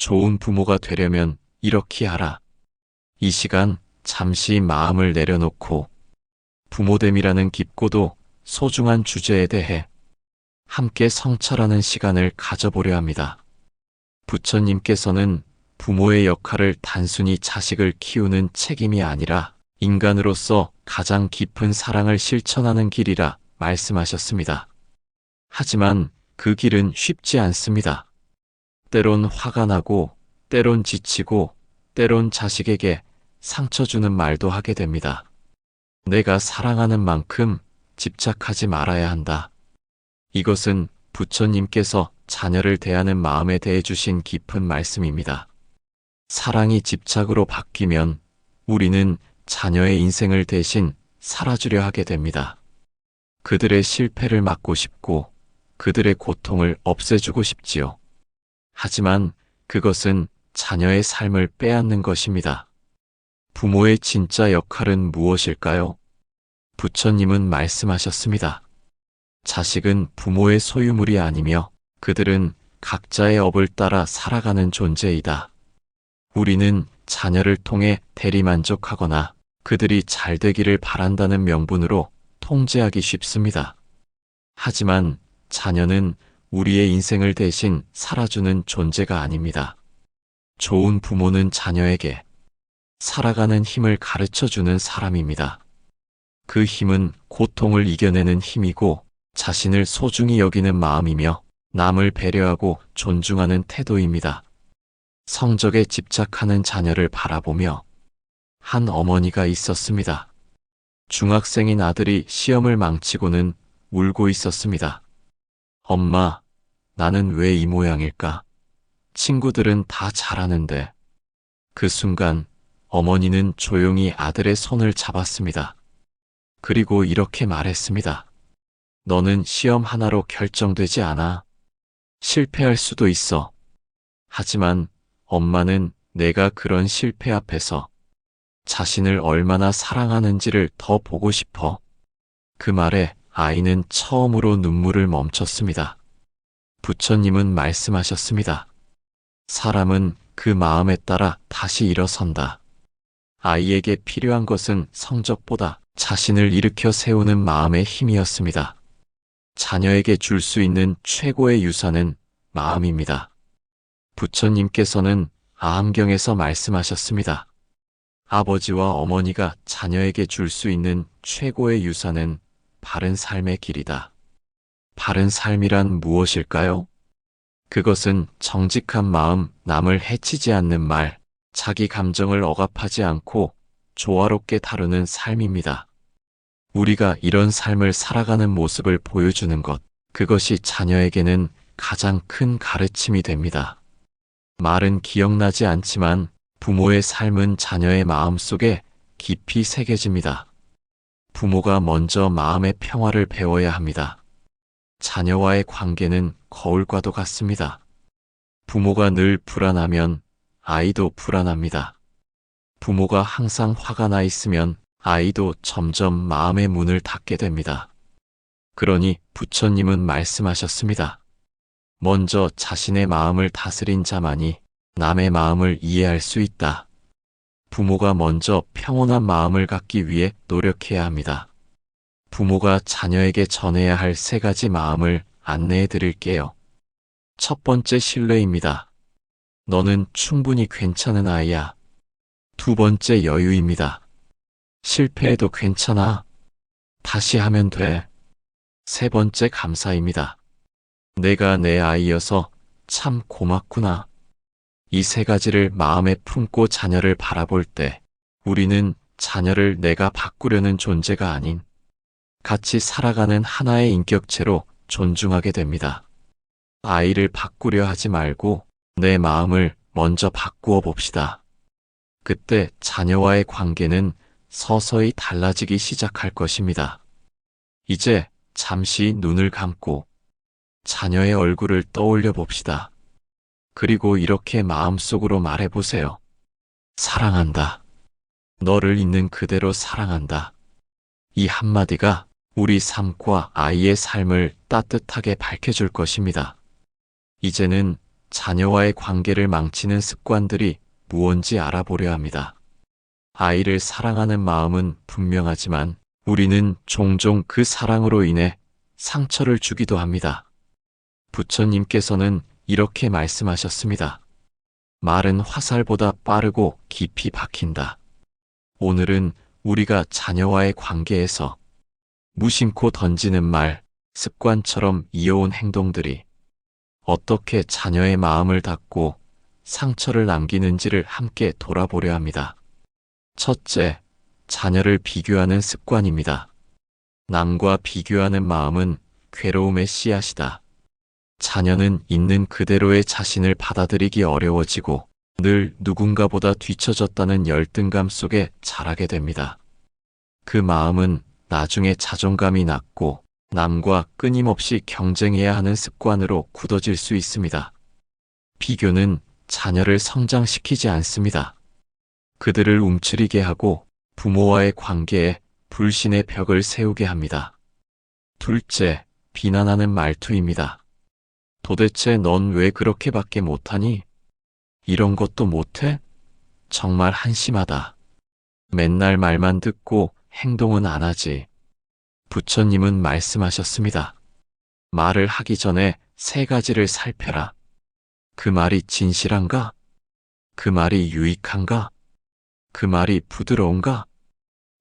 좋은 부모가 되려면 이렇게 하라. 이 시간 잠시 마음을 내려놓고 부모됨이라는 깊고도 소중한 주제에 대해 함께 성찰하는 시간을 가져보려 합니다. 부처님께서는 부모의 역할을 단순히 자식을 키우는 책임이 아니라 인간으로서 가장 깊은 사랑을 실천하는 길이라 말씀하셨습니다. 하지만 그 길은 쉽지 않습니다. 때론 화가 나고, 때론 지치고, 때론 자식에게 상처 주는 말도 하게 됩니다. 내가 사랑하는 만큼 집착하지 말아야 한다. 이것은 부처님께서 자녀를 대하는 마음에 대해 주신 깊은 말씀입니다. 사랑이 집착으로 바뀌면 우리는 자녀의 인생을 대신 살아주려 하게 됩니다. 그들의 실패를 막고 싶고 그들의 고통을 없애주고 싶지요. 하지만 그것은 자녀의 삶을 빼앗는 것입니다. 부모의 진짜 역할은 무엇일까요? 부처님은 말씀하셨습니다. 자식은 부모의 소유물이 아니며 그들은 각자의 업을 따라 살아가는 존재이다. 우리는 자녀를 통해 대리만족하거나 그들이 잘 되기를 바란다는 명분으로 통제하기 쉽습니다. 하지만 자녀는 우리의 인생을 대신 살아주는 존재가 아닙니다. 좋은 부모는 자녀에게 살아가는 힘을 가르쳐주는 사람입니다. 그 힘은 고통을 이겨내는 힘이고 자신을 소중히 여기는 마음이며 남을 배려하고 존중하는 태도입니다. 성적에 집착하는 자녀를 바라보며 한 어머니가 있었습니다. 중학생인 아들이 시험을 망치고는 울고 있었습니다. 엄마, 나는 왜 이 모양일까? 친구들은 다 잘하는데. 그 순간 어머니는 조용히 아들의 손을 잡았습니다. 그리고 이렇게 말했습니다. 너는 시험 하나로 결정되지 않아. 실패할 수도 있어. 하지만 엄마는 내가 그런 실패 앞에서 자신을 얼마나 사랑하는지를 더 보고 싶어. 그 말에 아이는 처음으로 눈물을 멈췄습니다. 부처님은 말씀하셨습니다. 사람은 그 마음에 따라 다시 일어선다. 아이에게 필요한 것은 성적보다 자신을 일으켜 세우는 마음의 힘이었습니다. 자녀에게 줄 수 있는 최고의 유산은 마음입니다. 부처님께서는 아함경에서 말씀하셨습니다. 아버지와 어머니가 자녀에게 줄 수 있는 최고의 유산은 바른 삶의 길이다. 바른 삶이란 무엇일까요? 그것은 정직한 마음, 남을 해치지 않는 말, 자기 감정을 억압하지 않고 조화롭게 다루는 삶입니다. 우리가 이런 삶을 살아가는 모습을 보여주는 것, 그것이 자녀에게는 가장 큰 가르침이 됩니다. 말은 기억나지 않지만 부모의 삶은 자녀의 마음속에 깊이 새겨집니다. 부모가 먼저 마음의 평화를 배워야 합니다. 자녀와의 관계는 거울과도 같습니다. 부모가 늘 불안하면 아이도 불안합니다. 부모가 항상 화가 나 있으면 아이도 점점 마음의 문을 닫게 됩니다. 그러니 부처님은 말씀하셨습니다. 먼저 자신의 마음을 다스린 자만이 남의 마음을 이해할 수 있다. 부모가 먼저 평온한 마음을 갖기 위해 노력해야 합니다. 부모가 자녀에게 전해야 할 3가지 마음을 안내해 드릴게요. 첫 번째 신뢰입니다. 너는 충분히 괜찮은 아이야. 두 번째 여유입니다. 실패해도 괜찮아. 다시 하면 돼. 세 번째 감사입니다. 내가 내 아이여서 참 고맙구나. 이 3가지를 마음에 품고 자녀를 바라볼 때 우리는 자녀를 내가 바꾸려는 존재가 아닌 같이 살아가는 하나의 인격체로 존중하게 됩니다. 아이를 바꾸려 하지 말고 내 마음을 먼저 바꾸어 봅시다. 그때 자녀와의 관계는 서서히 달라지기 시작할 것입니다. 이제 잠시 눈을 감고 자녀의 얼굴을 떠올려 봅시다. 그리고 이렇게 마음속으로 말해보세요. 사랑한다. 너를 있는 그대로 사랑한다. 이 한마디가 우리 삶과 아이의 삶을 따뜻하게 밝혀줄 것입니다. 이제는 자녀와의 관계를 망치는 습관들이 무언지 알아보려 합니다. 아이를 사랑하는 마음은 분명하지만 우리는 종종 그 사랑으로 인해 상처를 주기도 합니다. 부처님께서는 이렇게 말씀하셨습니다. 말은 화살보다 빠르고 깊이 박힌다. 오늘은 우리가 자녀와의 관계에서 무심코 던지는 말, 습관처럼 이어온 행동들이 어떻게 자녀의 마음을 닫고 상처를 남기는지를 함께 돌아보려 합니다. 첫째, 자녀를 비교하는 습관입니다. 남과 비교하는 마음은 괴로움의 씨앗이다. 자녀는 있는 그대로의 자신을 받아들이기 어려워지고 늘 누군가보다 뒤처졌다는 열등감 속에 자라게 됩니다. 그 마음은 나중에 자존감이 낮고 남과 끊임없이 경쟁해야 하는 습관으로 굳어질 수 있습니다. 비교는 자녀를 성장시키지 않습니다. 그들을 움츠리게 하고 부모와의 관계에 불신의 벽을 세우게 합니다. 둘째, 비난하는 말투입니다. 도대체 넌 왜 그렇게밖에 못하니? 이런 것도 못해? 정말 한심하다. 맨날 말만 듣고 행동은 안 하지. 부처님은 말씀하셨습니다. 말을 하기 전에 세 가지를 살펴라. 그 말이 진실한가? 그 말이 유익한가? 그 말이 부드러운가?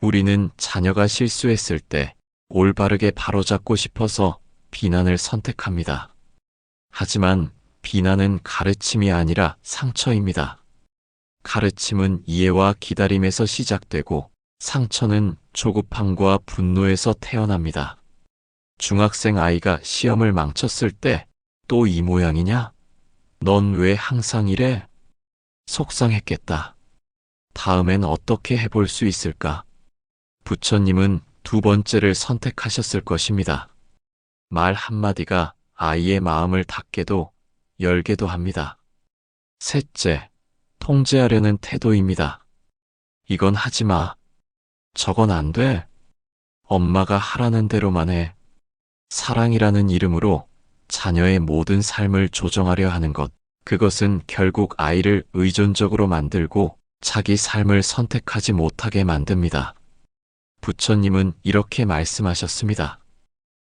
우리는 자녀가 실수했을 때 올바르게 바로잡고 싶어서 비난을 선택합니다. 하지만 비난은 가르침이 아니라 상처입니다. 가르침은 이해와 기다림에서 시작되고 상처는 조급함과 분노에서 태어납니다. 중학생 아이가 시험을 망쳤을 때 또 이 모양이냐? 넌 왜 항상 이래? 속상했겠다. 다음엔 어떻게 해볼 수 있을까? 부처님은 두 번째를 선택하셨을 것입니다. 말 한마디가 아이의 마음을 닫게도 열게도 합니다. 셋째, 통제하려는 태도입니다. 이건 하지 마. 저건 안 돼. 엄마가 하라는 대로만 해. 사랑이라는 이름으로 자녀의 모든 삶을 조정하려 하는 것. 그것은 결국 아이를 의존적으로 만들고 자기 삶을 선택하지 못하게 만듭니다. 부처님은 이렇게 말씀하셨습니다.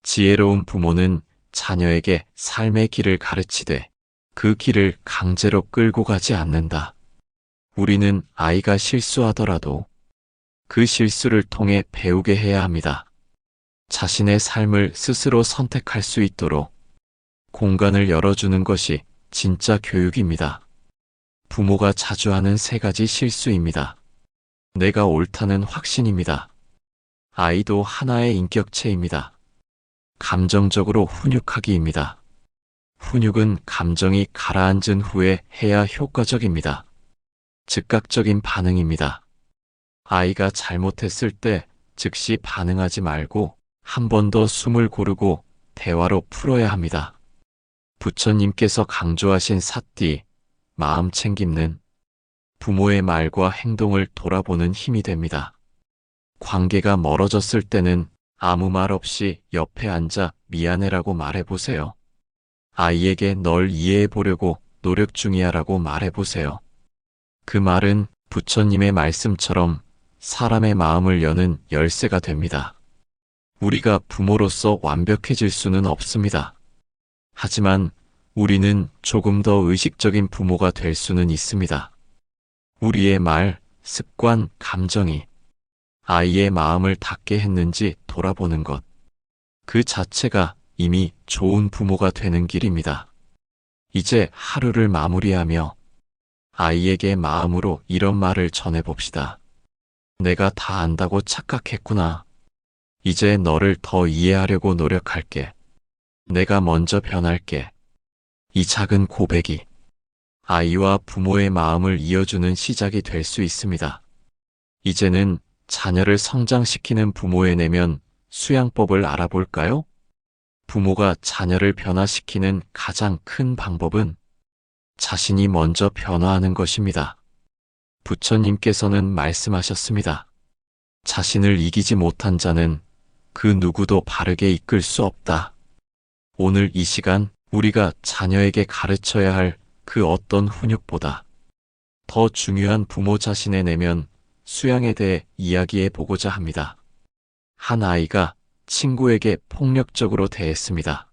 지혜로운 부모는 자녀에게 삶의 길을 가르치되 그 길을 강제로 끌고 가지 않는다. 우리는 아이가 실수하더라도 그 실수를 통해 배우게 해야 합니다. 자신의 삶을 스스로 선택할 수 있도록 공간을 열어주는 것이 진짜 교육입니다. 부모가 자주 하는 세 가지 실수입니다. 내가 옳다는 확신입니다. 아이도 하나의 인격체입니다. 감정적으로 훈육하기입니다. 훈육은 감정이 가라앉은 후에 해야 효과적입니다. 즉각적인 반응입니다. 아이가 잘못했을 때 즉시 반응하지 말고 한 번 더 숨을 고르고 대화로 풀어야 합니다. 부처님께서 강조하신 사띠, 마음 챙김는 부모의 말과 행동을 돌아보는 힘이 됩니다. 관계가 멀어졌을 때는 아무 말 없이 옆에 앉아 미안해라고 말해보세요. 아이에게 널 이해해 보려고 노력 중이야라고 말해보세요. 그 말은 부처님의 말씀처럼 사람의 마음을 여는 열쇠가 됩니다. 우리가 부모로서 완벽해질 수는 없습니다. 하지만 우리는 조금 더 의식적인 부모가 될 수는 있습니다. 우리의 말, 습관, 감정이 아이의 마음을 닫게 했는지 돌아보는 것. 그 자체가 이미 좋은 부모가 되는 길입니다. 이제 하루를 마무리하며 아이에게 마음으로 이런 말을 전해봅시다. 내가 다 안다고 착각했구나. 이제 너를 더 이해하려고 노력할게. 내가 먼저 변할게. 이 작은 고백이 아이와 부모의 마음을 이어주는 시작이 될 수 있습니다. 이제는 자녀를 성장시키는 부모의 내면 수양법을 알아볼까요? 부모가 자녀를 변화시키는 가장 큰 방법은 자신이 먼저 변화하는 것입니다. 부처님께서는 말씀하셨습니다. 자신을 이기지 못한 자는 그 누구도 바르게 이끌 수 없다. 오늘 이 시간 우리가 자녀에게 가르쳐야 할 그 어떤 훈육보다 더 중요한 부모 자신의 내면 수양에 대해 이야기해 보고자 합니다. 한 아이가 친구에게 폭력적으로 대했습니다.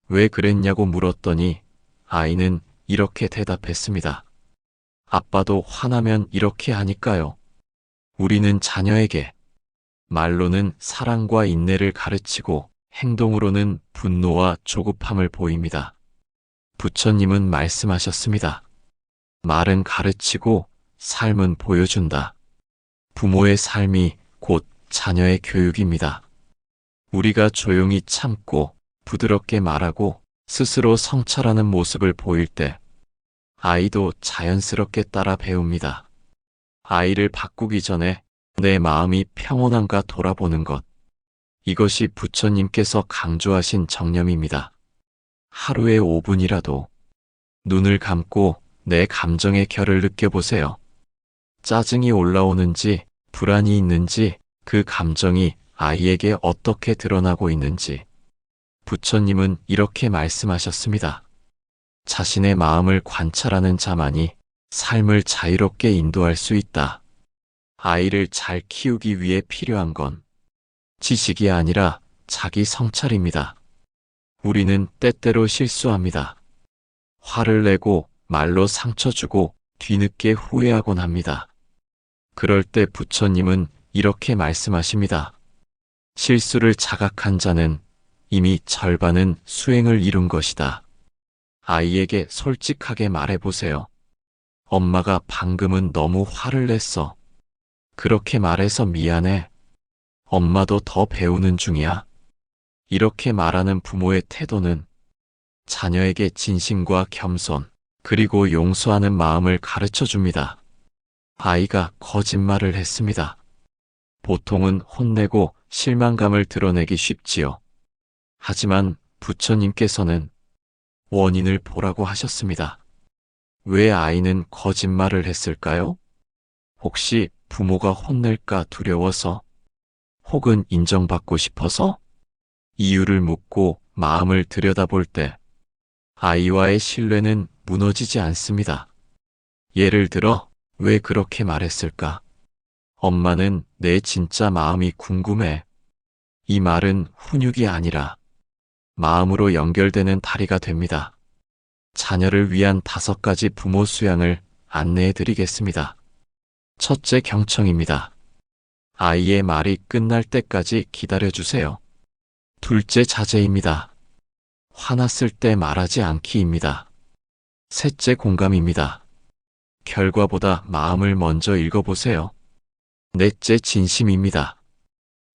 왜 그랬냐고 물었더니 아이는 이렇게 대답했습니다. 아빠도 화나면 이렇게 하니까요. 우리는 자녀에게 말로는 사랑과 인내를 가르치고 행동으로는 분노와 조급함을 보입니다. 부처님은 말씀하셨습니다. 말은 가르치고 삶은 보여준다. 부모의 삶이 곧 자녀의 교육입니다. 우리가 조용히 참고 부드럽게 말하고 스스로 성찰하는 모습을 보일 때 아이도 자연스럽게 따라 배웁니다. 아이를 바꾸기 전에 내 마음이 평온한가 돌아보는 것. 이것이 부처님께서 강조하신 정념입니다. 하루에 5분이라도 눈을 감고 내 감정의 결을 느껴보세요. 짜증이 올라오는지, 불안이 있는지, 그 감정이 아이에게 어떻게 드러나고 있는지. 부처님은 이렇게 말씀하셨습니다. 자신의 마음을 관찰하는 자만이 삶을 자유롭게 인도할 수 있다. 아이를 잘 키우기 위해 필요한 건 지식이 아니라 자기 성찰입니다. 우리는 때때로 실수합니다. 화를 내고 말로 상처 주고 뒤늦게 후회하곤 합니다. 그럴 때 부처님은 이렇게 말씀하십니다. 실수를 자각한 자는 이미 절반은 수행을 이룬 것이다. 아이에게 솔직하게 말해보세요. 엄마가 방금은 너무 화를 냈어. 그렇게 말해서 미안해. 엄마도 더 배우는 중이야. 이렇게 말하는 부모의 태도는 자녀에게 진심과 겸손, 그리고 용서하는 마음을 가르쳐 줍니다. 아이가 거짓말을 했습니다. 보통은 혼내고 실망감을 드러내기 쉽지요. 하지만 부처님께서는 원인을 보라고 하셨습니다. 왜 아이는 거짓말을 했을까요? 혹시 부모가 혼낼까 두려워서? 혹은 인정받고 싶어서? 이유를 묻고 마음을 들여다볼 때 아이와의 신뢰는 무너지지 않습니다. 예를 들어, 왜 그렇게 말했을까? 엄마는 내 진짜 마음이 궁금해. 이 말은 훈육이 아니라 마음으로 연결되는 다리가 됩니다. 자녀를 위한 5가지 부모 수양을 안내해 드리겠습니다. 첫째, 경청입니다. 아이의 말이 끝날 때까지 기다려주세요. 둘째, 자제입니다. 화났을 때 말하지 않기입니다. 셋째, 공감입니다. 결과보다 마음을 먼저 읽어보세요. 넷째, 진심입니다.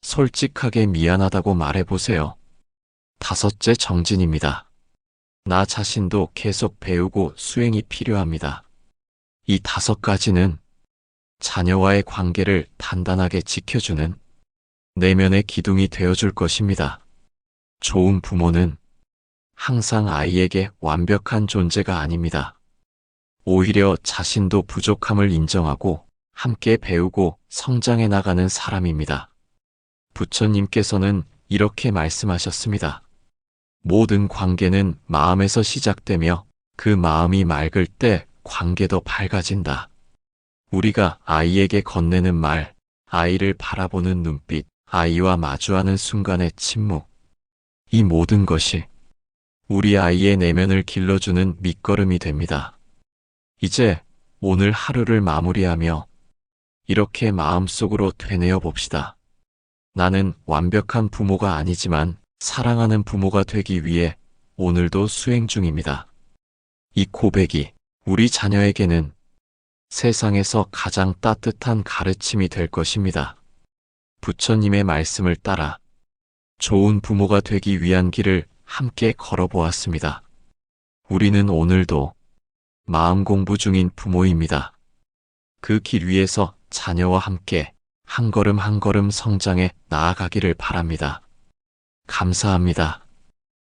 솔직하게 미안하다고 말해보세요. 다섯째, 정진입니다. 나 자신도 계속 배우고 수행이 필요합니다. 이 5가지는 자녀와의 관계를 단단하게 지켜주는 내면의 기둥이 되어줄 것입니다. 좋은 부모는 항상 아이에게 완벽한 존재가 아닙니다. 오히려 자신도 부족함을 인정하고 함께 배우고 성장해 나가는 사람입니다. 부처님께서는 이렇게 말씀하셨습니다. 모든 관계는 마음에서 시작되며 그 마음이 맑을 때 관계도 밝아진다. 우리가 아이에게 건네는 말, 아이를 바라보는 눈빛, 아이와 마주하는 순간의 침묵, 이 모든 것이 우리 아이의 내면을 길러주는 밑거름이 됩니다. 이제 오늘 하루를 마무리하며 이렇게 마음속으로 되뇌어 봅시다. 나는 완벽한 부모가 아니지만 사랑하는 부모가 되기 위해 오늘도 수행 중입니다. 이 고백이 우리 자녀에게는 세상에서 가장 따뜻한 가르침이 될 것입니다. 부처님의 말씀을 따라 좋은 부모가 되기 위한 길을 함께 걸어보았습니다. 우리는 오늘도 마음 공부 중인 부모입니다. 그 길 위에서 자녀와 함께 한 걸음 한 걸음 성장해 나아가기를 바랍니다. 감사합니다.